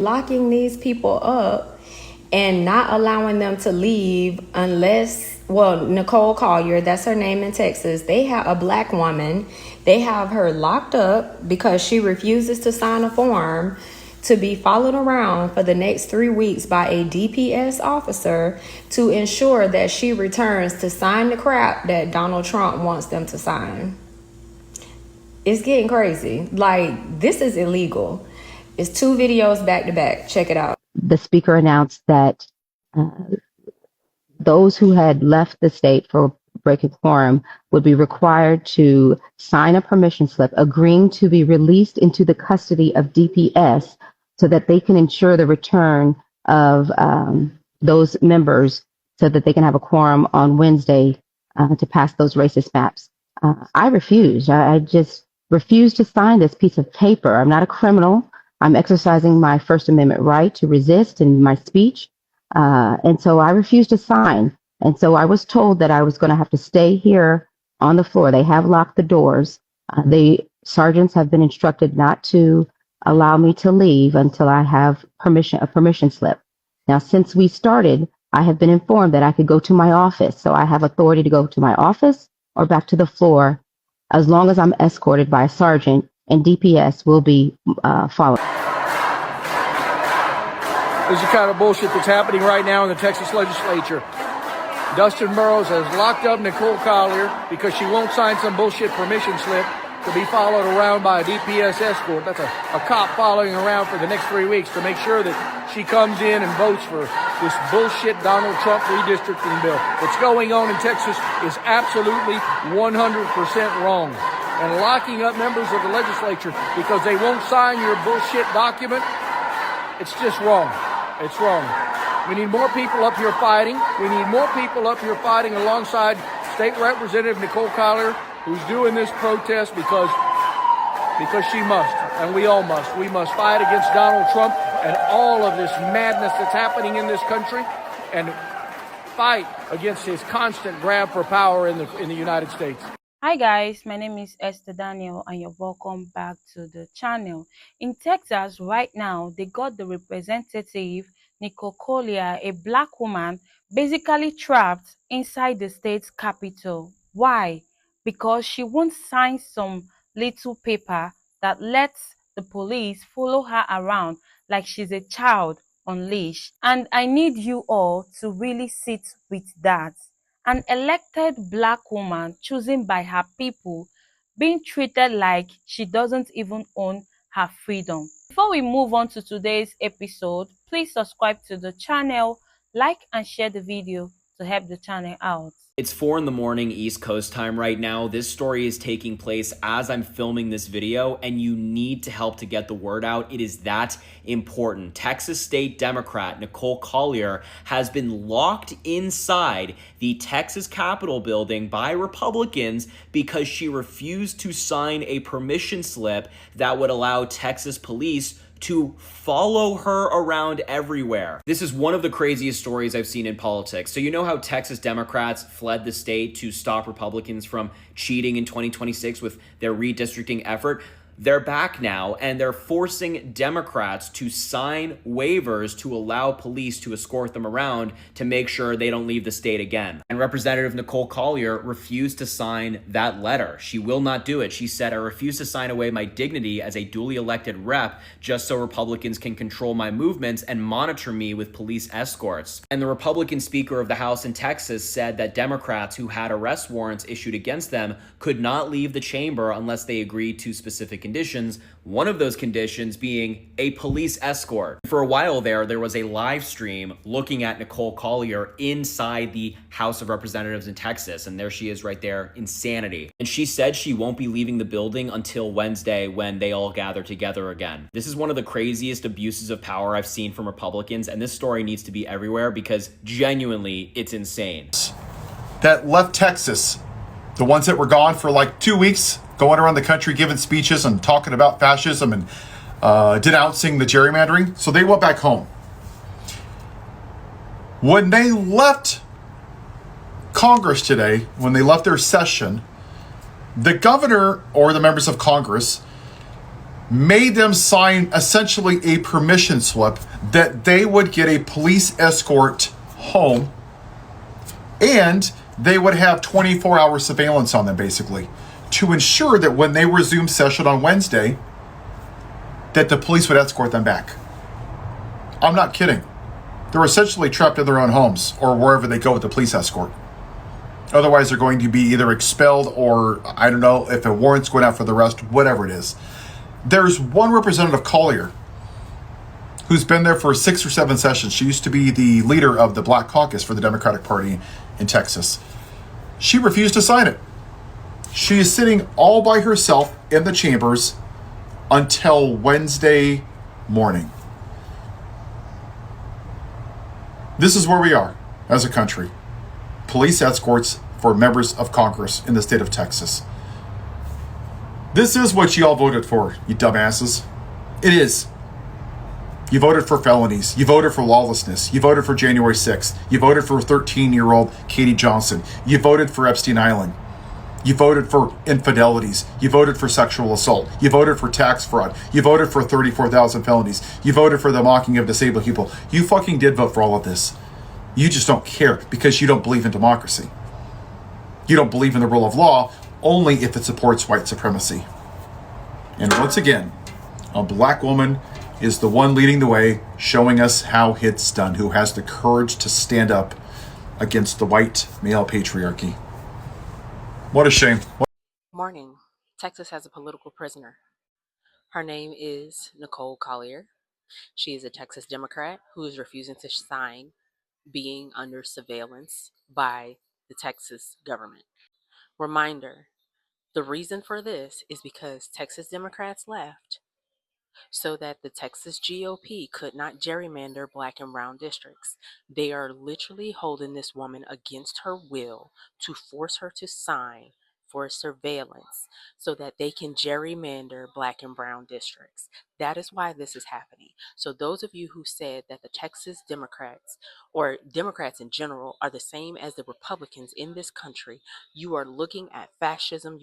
locking these people up and not allowing them to leave unless, well, Nicole Collier, that's her name in Texas, they have a black woman. They have her locked up because she refuses to sign a form to be followed around for the next 3 weeks by a DPS officer to ensure that she returns to sign the crap that Donald Trump wants them to sign. It's getting crazy. Like, this is illegal. It's 2 videos back to back. Check it out. The speaker announced that those who had left the state for breaking quorum would be required to sign a permission slip agreeing to be released into the custody of DPS so that they can ensure the return of those members so that they can have a quorum on Wednesday to pass those racist maps. I refused. I just refused to sign this piece of paper. I'm not a criminal. I'm exercising my First Amendment right to resist in my speech. And so I refused to sign. And so I was told that I was going to have to stay here on the floor. They have locked the doors. The sergeants have been instructed not to allow me to leave until I have a permission slip. Now, since we started, I have been informed that I could go to my office. So I have authority to go to my office or back to the floor as long as I'm escorted by a sergeant, and DPS will be followed. This is the kind of bullshit that's happening right now in the Texas legislature. Dustin Burrows has locked up Nicole Collier because she won't sign some bullshit permission slip to be followed around by a DPS escort. That's a cop following around for the next 3 weeks to make sure that she comes in and votes for this bullshit Donald Trump redistricting bill. What's going on in Texas is absolutely 100% wrong. And locking up members of the legislature because they won't sign your bullshit document, it's just wrong. It's wrong. We need more people up here fighting. We need more people up here fighting alongside State Representative Nicole Collier, who's doing this protest because she must, and we all must. We must fight against Donald Trump and all of this madness that's happening in this country, and fight against his constant grab for power in the United States. Hi guys, my name is Esther Daniel and you're welcome back to the channel. In Texas right now, they got the representative Nicole Collier, a black woman, basically trapped inside the state's capital. Why? Because she won't sign some little paper that lets the police follow her around like she's a child on leash. And I need you all to really sit with that. An elected black woman chosen by her people being treated like she doesn't even own her freedom. Before we move on to today's episode, please subscribe to the channel, like and share the video to help the channel out. It's 4 in the morning East Coast time right now. This story is taking place as I'm filming this video, and you need to help to get the word out. It is that important. Texas State Democrat Nicole Collier has been locked inside the Texas Capitol building by Republicans because she refused to sign a permission slip that would allow Texas police to follow her around everywhere. This is one of the craziest stories I've seen in politics. So you know how Texas Democrats fled the state to stop Republicans from cheating in 2026 with their redistricting effort? They're back now, and they're forcing Democrats to sign waivers to allow police to escort them around to make sure they don't leave the state again. And Representative Nicole Collier refused to sign that letter. She will not do it. She said, "I refuse to sign away my dignity as a duly elected rep just so Republicans can control my movements and monitor me with police escorts." And the Republican Speaker of the House in Texas said that Democrats who had arrest warrants issued against them could not leave the chamber unless they agreed to specific conditions, one of those conditions being a police escort. For a while there was a live stream looking at Nicole Collier inside the House of Representatives in Texas, and there she is right there, insanity. And she said she won't be leaving the building until Wednesday when they all gather together again. This is one of the craziest abuses of power I've seen from Republicans, and this story needs to be everywhere because genuinely it's insane. That left Texas, the ones that were gone for like 2 weeks, going around the country giving speeches and talking about fascism and denouncing the gerrymandering. So they went back home. When they left Congress today, when they left their session, the governor or the members of Congress made them sign essentially a permission slip that they would get a police escort home, and they would have 24-hour surveillance on them, basically, to ensure that when they resumed session on Wednesday, that the police would escort them back. I'm not kidding. They're essentially trapped in their own homes or wherever they go with the police escort. Otherwise, they're going to be either expelled or, I don't know, if a warrant's going out for the arrest, whatever it is. There's one Representative Collier who's been there for 6 or 7 sessions. She used to be the leader of the Black Caucus for the Democratic Party in Texas. She refused to sign it. She is sitting all by herself in the chambers until Wednesday morning. This is where we are as a country. Police escorts for members of Congress in the state of Texas. This is what you all voted for, you dumbasses. It is. You voted for felonies. You voted for lawlessness. You voted for January 6th. You voted for 13-year-old Katie Johnson. You voted for Epstein Island. You voted for infidelities. You voted for sexual assault. You voted for tax fraud. You voted for 34,000 felonies. You voted for the mocking of disabled people. You fucking did vote for all of this. You just don't care because you don't believe in democracy. You don't believe in the rule of law only if it supports white supremacy. And once again, a black woman is the one leading the way, showing us how it's done, who has the courage to stand up against the white male patriarchy. What a shame. Morning. Texas has a political prisoner. Her name is Nicole Collier. She is a Texas Democrat who is refusing to sign being under surveillance by the Texas government. Reminder, the reason for this is because Texas Democrats left so that the Texas GOP could not gerrymander black and brown districts. They are literally holding this woman against her will to force her to sign for surveillance so that they can gerrymander black and brown districts. That is why this is happening. So those of you who said that the Texas Democrats or Democrats in general are the same as the Republicans in this country, you are looking at fascism.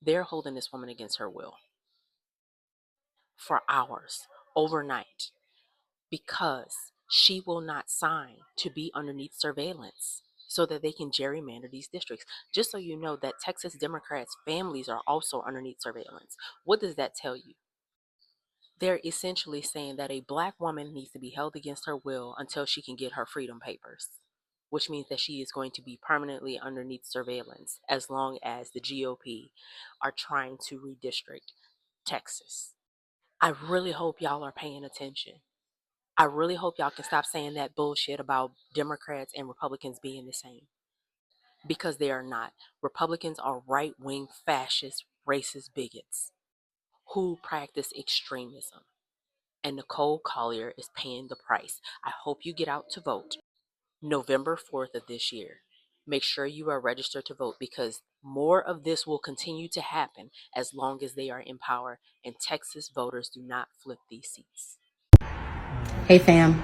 They're holding this woman against her will for hours, overnight, because she will not sign to be underneath surveillance so that they can gerrymander these districts. Just so you know that Texas Democrats' families are also underneath surveillance. What does that tell you? They're essentially saying that a black woman needs to be held against her will until she can get her freedom papers, which means that she is going to be permanently underneath surveillance as long as the GOP are trying to redistrict Texas. I really hope y'all are paying attention. I really hope y'all can stop saying that bullshit about Democrats and Republicans being the same, because they are not. Republicans are right-wing, fascist, racist bigots who practice extremism. And Nicole Collier is paying the price. I hope you get out to vote November 4th of this year. Make sure you are registered to vote, because more of this will continue to happen as long as they are in power and Texas voters do not flip these seats. Hey fam,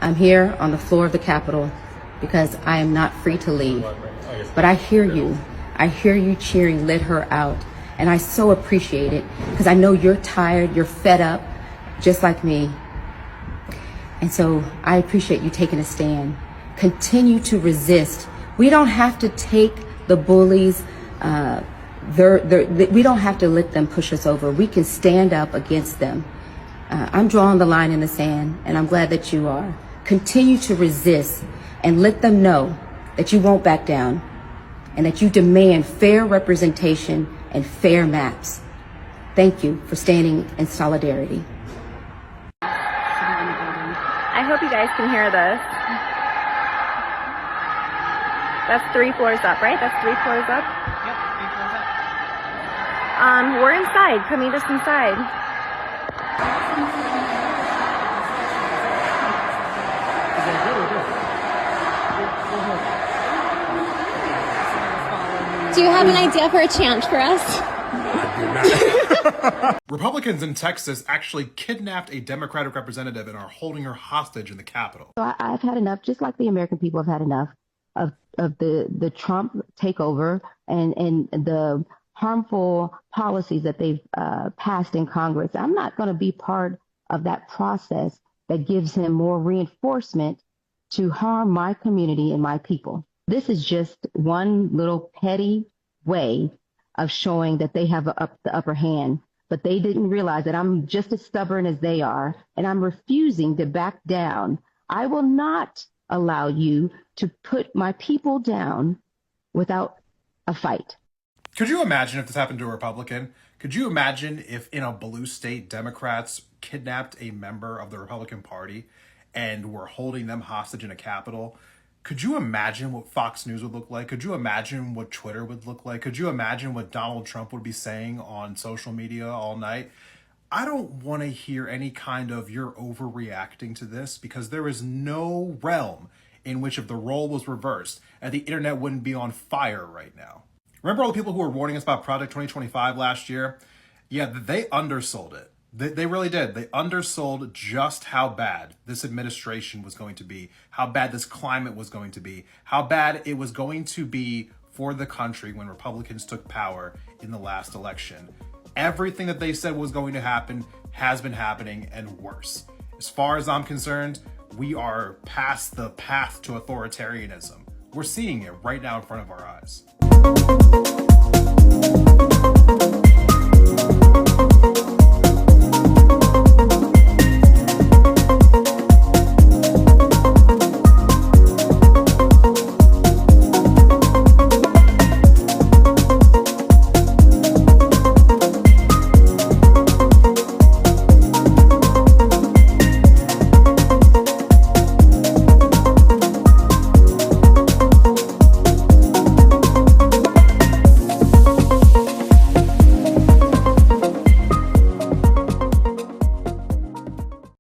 I'm here on the floor of the Capitol because I am not free to leave. But I hear you. I hear you cheering, let her out. And I so appreciate it because I know you're tired, you're fed up, just like me. And so I appreciate you taking a stand. Continue to resist. We don't have to take the bullies, we don't have to let them push us over. We can stand up against them. I'm drawing the line in the sand, and I'm glad that you are. Continue to resist and let them know that you won't back down and that you demand fair representation and fair maps. Thank you for standing in solidarity. I hope you guys can hear this. That's 3 floors up, right? That's 3 floors up? Yep, 3 floors up. We're inside. Come meet us inside. Do you have an idea for a chant for us? Republicans in Texas actually kidnapped a Democratic representative and are holding her hostage in the Capitol. So I've had enough, just like the American people have had enough of the Trump takeover and the harmful policies that they've passed in Congress. I'm not going to be part of that process that gives him more reinforcement to harm my community and my people. This is just one little petty way of showing that they have the upper hand, but they didn't realize that I'm just as stubborn as they are, and I'm refusing to back down. I will not allow you to put my people down without a fight. Could you imagine if this happened to a Republican? Could you imagine if in a blue state, Democrats kidnapped a member of the Republican Party and were holding them hostage in a Capitol? Could you imagine what Fox News would look like? Could you imagine what Twitter would look like? Could you imagine what Donald Trump would be saying on social media all night? I don't want to hear any kind of "you're overreacting to this," because there is no realm in which if the role was reversed and the internet wouldn't be on fire right now. Remember all the people who were warning us about Project 2025 last year? Yeah, they undersold it. They really did. They undersold just how bad this administration was going to be, how bad this climate was going to be, how bad it was going to be for the country when Republicans took power in the last election. Everything that they said was going to happen has been happening, and worse. As far as I'm concerned, we are past the path to authoritarianism. We're seeing it right now in front of our eyes.